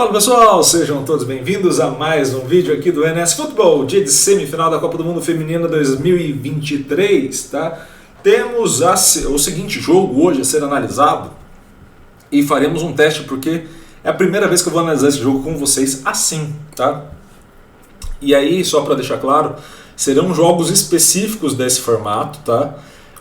Fala pessoal, sejam todos bem-vindos a mais um vídeo aqui do NS Futebol, dia de semifinal da Copa do Mundo Feminina 2023, tá? Temos o seguinte jogo hoje a ser analisado e faremos um teste porque é a primeira vez que eu vou analisar esse jogo com vocês assim, tá? E aí, só para deixar claro, serão jogos específicos desse formato, tá?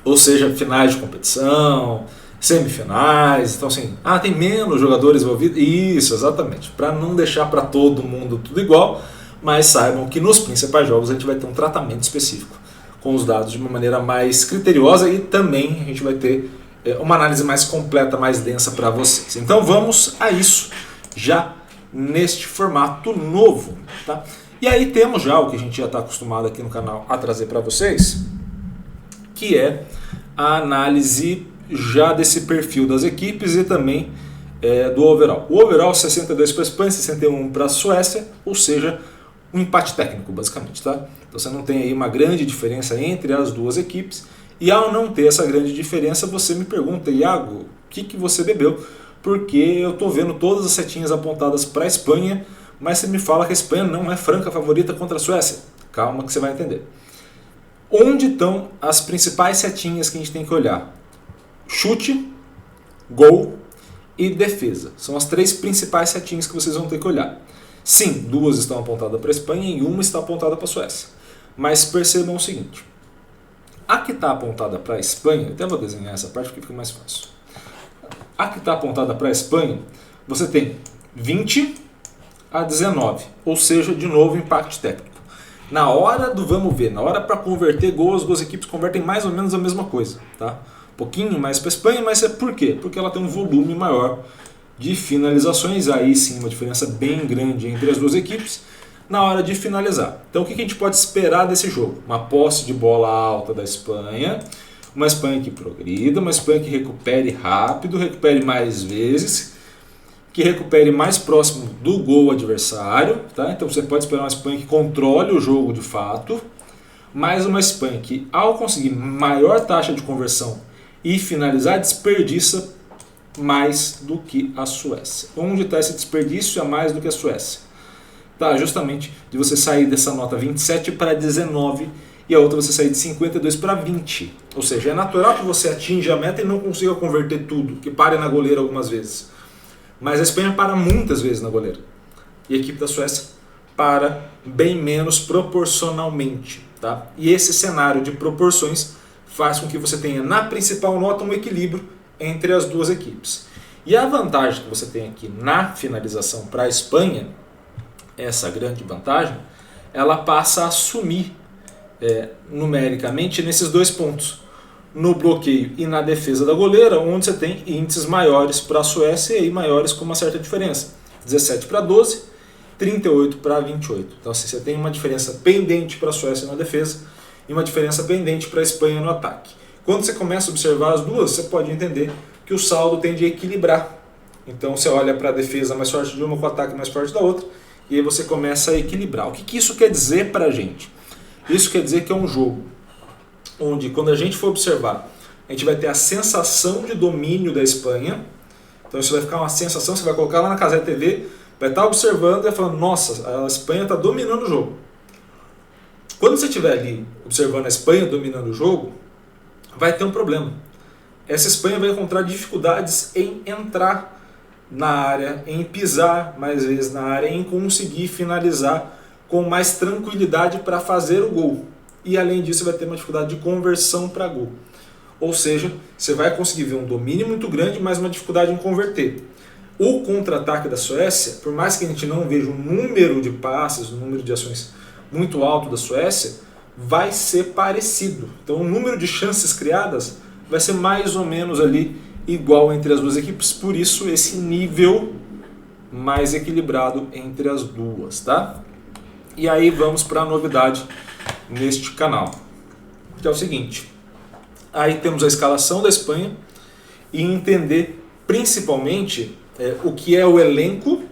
Ou seja, finais de competição, semifinais, então assim, tem menos jogadores envolvidos, isso, exatamente, para não deixar para todo mundo tudo igual, mas saibam que nos principais jogos a gente vai ter um tratamento específico com os dados de uma maneira mais criteriosa e também a gente vai ter uma análise mais completa, mais densa para vocês. Então vamos a isso já neste formato novo, tá? E aí temos já o que a gente já está acostumado aqui no canal a trazer para vocês, que é a análise já desse perfil das equipes e também do overall. O overall 62 para a Espanha, 61 para a Suécia, ou seja, um empate técnico basicamente, tá? Então você não tem aí uma grande diferença entre as duas equipes e ao não ter essa grande diferença você me pergunta, Iago, o que você bebeu? Porque eu estou vendo todas as setinhas apontadas para a Espanha, mas você me fala que a Espanha não é franca favorita contra a Suécia. Calma que você vai entender. Onde estão as principais setinhas que a gente tem que olhar? Chute, gol e defesa. São as três principais setinhas que vocês vão ter que olhar. Sim, duas estão apontadas para a Espanha e uma está apontada para a Suécia. Mas percebam o seguinte. A que está apontada para a Espanha, eu até vou desenhar essa parte porque fica mais fácil. A que está apontada para a Espanha, você tem 20 a 19, ou seja, de novo empate técnico. Na hora do vamos ver, na hora para converter gol, as duas equipes convertem mais ou menos a mesma coisa, tá? Um pouquinho mais para a Espanha, mas por quê? Porque ela tem um volume maior de finalizações, aí sim uma diferença bem grande entre as duas equipes na hora de finalizar. Então o que a gente pode esperar desse jogo? Uma posse de bola alta da Espanha, uma Espanha que progrida, uma Espanha que recupere rápido, recupere mais vezes, que recupere mais próximo do gol adversário, tá? Então você pode esperar uma Espanha que controle o jogo de fato, mas uma Espanha que ao conseguir maior taxa de conversão e finalizar desperdiça mais do que a Suécia. Onde está esse desperdício a mais do que a Suécia? Tá, justamente de você sair dessa nota 27 para 19 e a outra você sair de 52 para 20. Ou seja, é natural que você atinja a meta e não consiga converter tudo, que pare na goleira algumas vezes. Mas a Espanha para muitas vezes na goleira. E a equipe da Suécia para bem menos proporcionalmente. Tá? E esse cenário de proporções faz com que você tenha na principal nota um equilíbrio entre as duas equipes. E a vantagem que você tem aqui na finalização para a Espanha, essa grande vantagem, ela passa a sumir numericamente nesses dois pontos. No bloqueio e na defesa da goleira, onde você tem índices maiores para a Suécia e aí maiores com uma certa diferença. 17 para 12, 38 para 28. Então assim, você tem uma diferença pendente para a Suécia na defesa e uma diferença pendente para a Espanha no ataque. Quando você começa a observar as duas, você pode entender que o saldo tende a equilibrar. Então você olha para a defesa mais forte de uma com o ataque mais forte da outra e aí você começa a equilibrar. O que isso quer dizer para a gente? Isso quer dizer que é um jogo onde quando a gente for observar, a gente vai ter a sensação de domínio da Espanha. Então isso vai ficar uma sensação, você vai colocar lá na Cazé TV, vai estar observando e vai falando, nossa, a Espanha está dominando o jogo. Quando você estiver ali observando a Espanha dominando o jogo, vai ter um problema. Essa Espanha vai encontrar dificuldades em entrar na área, em pisar mais vezes na área, em conseguir finalizar com mais tranquilidade para fazer o gol. E além disso, vai ter uma dificuldade de conversão para gol. Ou seja, você vai conseguir ver um domínio muito grande, mas uma dificuldade em converter. O contra-ataque da Suécia, por mais que a gente não veja um número de passes, um número de ações muito alto da Suécia, vai ser parecido. Então o número de chances criadas vai ser mais ou menos ali igual entre as duas equipes, por isso esse nível mais equilibrado entre as duas, tá? E aí vamos para a novidade neste canal, que é o seguinte, aí temos a escalação da Espanha e entender principalmente o que é o elenco,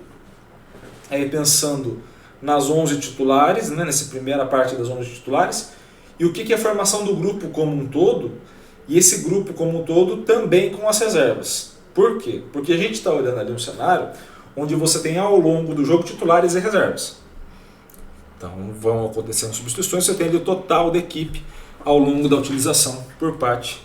aí pensando nas 11 titulares, né, nessa primeira parte das 11 titulares, e o que é a formação do grupo como um todo, e esse grupo como um todo também com as reservas. Por quê? Porque a gente está olhando ali um cenário onde você tem ao longo do jogo titulares e reservas. Então vão acontecendo substituições, você tem ali o total da equipe ao longo da utilização por parte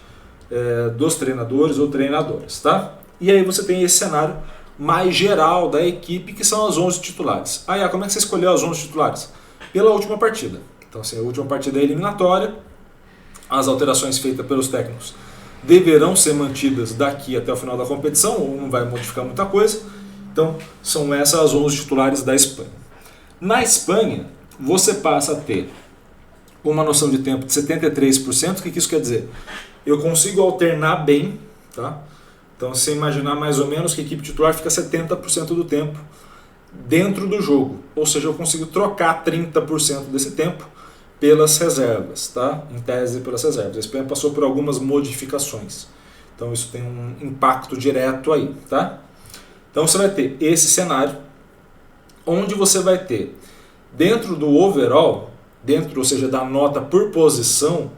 dos treinadores ou treinadoras, tá? E aí você tem esse cenário mais geral da equipe, que são as 11 titulares. Como é que você escolheu as 11 titulares? Pela última partida. Então, assim, a última partida é eliminatória, as alterações feitas pelos técnicos deverão ser mantidas daqui até o final da competição, ou não vai modificar muita coisa. Então, são essas as 11 titulares da Espanha. Na Espanha, você passa a ter uma noção de tempo de 73%. O que isso quer dizer? Eu consigo alternar bem, tá? Então, se você imaginar mais ou menos que a equipe titular fica 70% do tempo dentro do jogo. Ou seja, eu consigo trocar 30% desse tempo pelas reservas, tá? Em tese, pelas reservas. A Espanha passou por algumas modificações. Então, isso tem um impacto direto aí, tá? Então, você vai ter esse cenário, onde você vai ter, dentro do overall, ou seja, da nota por posição,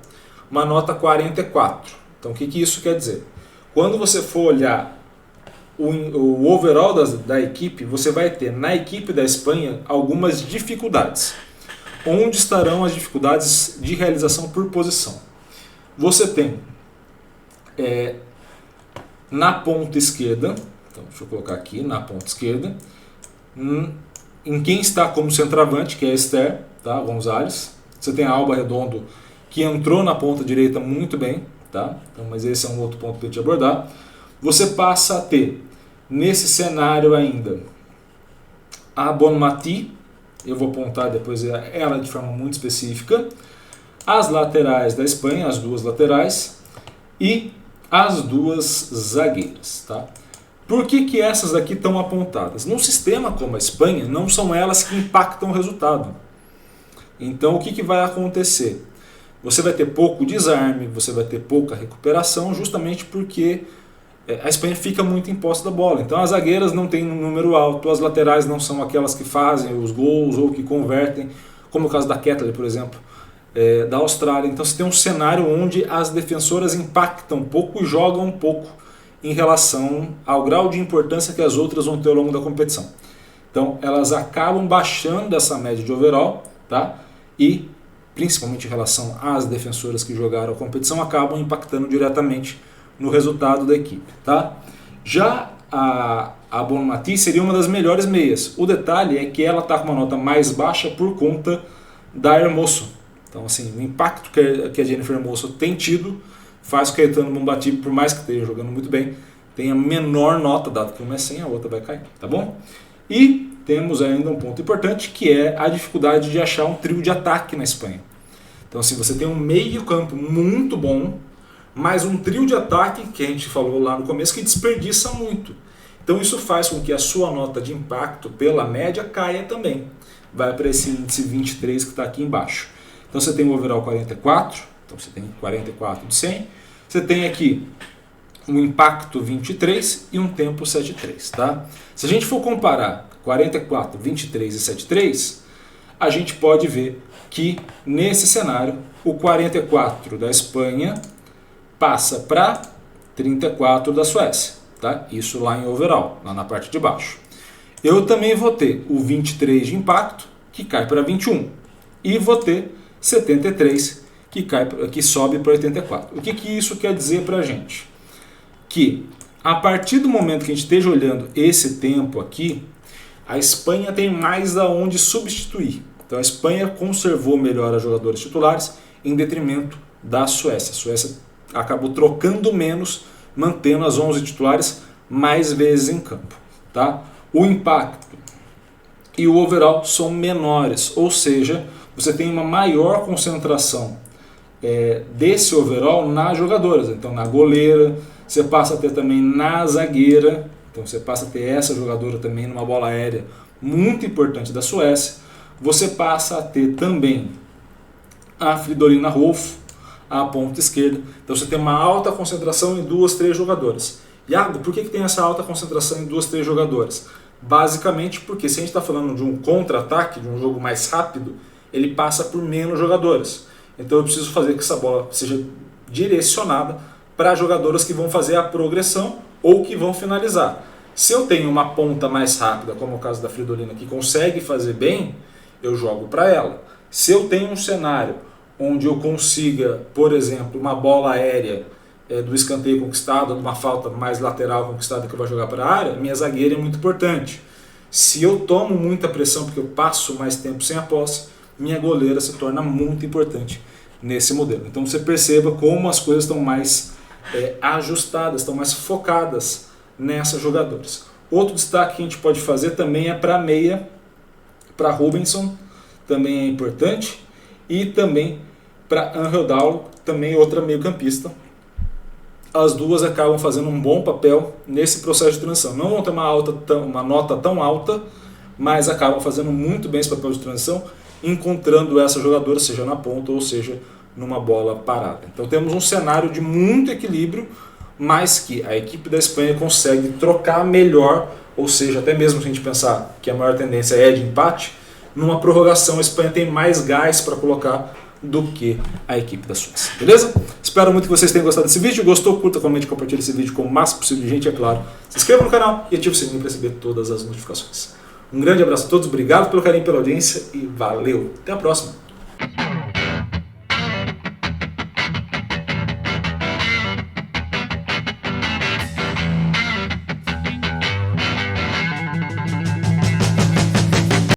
uma nota 44. Então, o que isso quer dizer? Quando você for olhar o overall da equipe, você vai ter na equipe da Espanha algumas dificuldades. Onde estarão as dificuldades de realização por posição? Você tem na ponta esquerda, então deixa eu colocar aqui, na ponta esquerda, em quem está como centroavante, que é a Esther, tá? Gonzalez. Você tem a Alba Redondo, que entrou na ponta direita muito bem, tá? Então, mas esse é um outro ponto para a gente abordar. Você passa a ter, nesse cenário ainda, a Bonmati, eu vou apontar depois ela de forma muito específica, as laterais da Espanha, as duas laterais, e as duas zagueiras, tá? Por que essas daqui estão apontadas? Num sistema como a Espanha, não são elas que impactam o resultado. Então, o que vai acontecer? Você vai ter pouco desarme, você vai ter pouca recuperação, justamente porque a Espanha fica muito em posse da bola. Então, as zagueiras não têm um número alto, as laterais não são aquelas que fazem os gols ou que convertem, como o caso da Ketley, por exemplo, da Austrália. Então, você tem um cenário onde as defensoras impactam um pouco e jogam um pouco em relação ao grau de importância que as outras vão ter ao longo da competição. Então, elas acabam baixando essa média de overall, tá? E, principalmente em relação às defensoras que jogaram a competição, acabam impactando diretamente no resultado da equipe, tá? Já a Bonmati seria uma das melhores meias. O detalhe é que ela está com uma nota mais baixa por conta da Hermoso. Então, assim, o impacto que a Jennifer Hermoso tem tido faz que o Caetano Bonmati, por mais que esteja jogando muito bem, tenha menor nota, dado que uma é 100, a outra vai cair, tá bom? E temos ainda um ponto importante, que é a dificuldade de achar um trio de ataque na Espanha. Então, assim, você tem um meio campo muito bom, mas um trio de ataque, que a gente falou lá no começo, que desperdiça muito. Então, isso faz com que a sua nota de impacto pela média caia também. Vai para esse índice 23 que está aqui embaixo. Então, você tem o overall 44, então você tem 44 de 100. Você tem aqui um impacto 23 e um tempo 7,3, tá? Se a gente for comparar 44, 23 e 7,3, a gente pode ver que nesse cenário o 44 da Espanha passa para 34 da Suécia, tá? Isso lá em overall, lá na parte de baixo. Eu também vou ter o 23 de impacto, que cai para 21, e vou ter 73, que sobe para 84. O que isso quer dizer para a gente? Que a partir do momento que a gente esteja olhando esse tempo aqui, a Espanha tem mais aonde substituir. Então a Espanha conservou melhor as jogadoras titulares em detrimento da Suécia. A Suécia acabou trocando menos, mantendo as 11 titulares mais vezes em campo, tá? O impacto e o overall são menores, ou seja, você tem uma maior concentração desse overall nas jogadoras. Então na goleira, você passa a ter também na zagueira, então você passa a ter essa jogadora também numa bola aérea muito importante da Suécia. Você passa a ter também a Fridolina Rolfo, a ponta esquerda. Então você tem uma alta concentração em 2, 3 jogadoras. Iago, por que tem essa alta concentração em 2, 3 jogadoras? Basicamente porque se a gente está falando de um contra-ataque, de um jogo mais rápido, ele passa por menos jogadoras. Então eu preciso fazer que essa bola seja direcionada para jogadoras que vão fazer a progressão ou que vão finalizar. Se eu tenho uma ponta mais rápida, como é o caso da Fridolina, que consegue fazer bem, eu jogo para ela. Se eu tenho um cenário onde eu consiga, por exemplo, uma bola aérea do escanteio conquistado, de uma falta mais lateral conquistada que eu vou jogar para a área, minha zagueira é muito importante. Se eu tomo muita pressão porque eu passo mais tempo sem a posse, minha goleira se torna muito importante nesse modelo. Então você perceba como as coisas estão mais ajustadas, estão mais focadas nessas jogadoras. Outro destaque que a gente pode fazer também é para a meia, para Rubensson, também é importante, e também para Angel Daul, também outra meio campista. As duas acabam fazendo um bom papel nesse processo de transição. Não vão ter uma nota tão alta, mas acabam fazendo muito bem esse papel de transição, encontrando essa jogadora, seja na ponta ou seja numa bola parada. Então temos um cenário de muito equilíbrio, mas que a equipe da Espanha consegue trocar melhor, ou seja, até mesmo se a gente pensar que a maior tendência é de empate, numa prorrogação a Espanha tem mais gás para colocar do que a equipe da Suécia. Beleza? Espero muito que vocês tenham gostado desse vídeo. Gostou? Curta, comente, compartilhe esse vídeo com o máximo possível de gente, é claro. Se inscreva no canal e ative o sininho para receber todas as notificações. Um grande abraço a todos, obrigado pelo carinho e pela audiência e valeu! Até a próxima!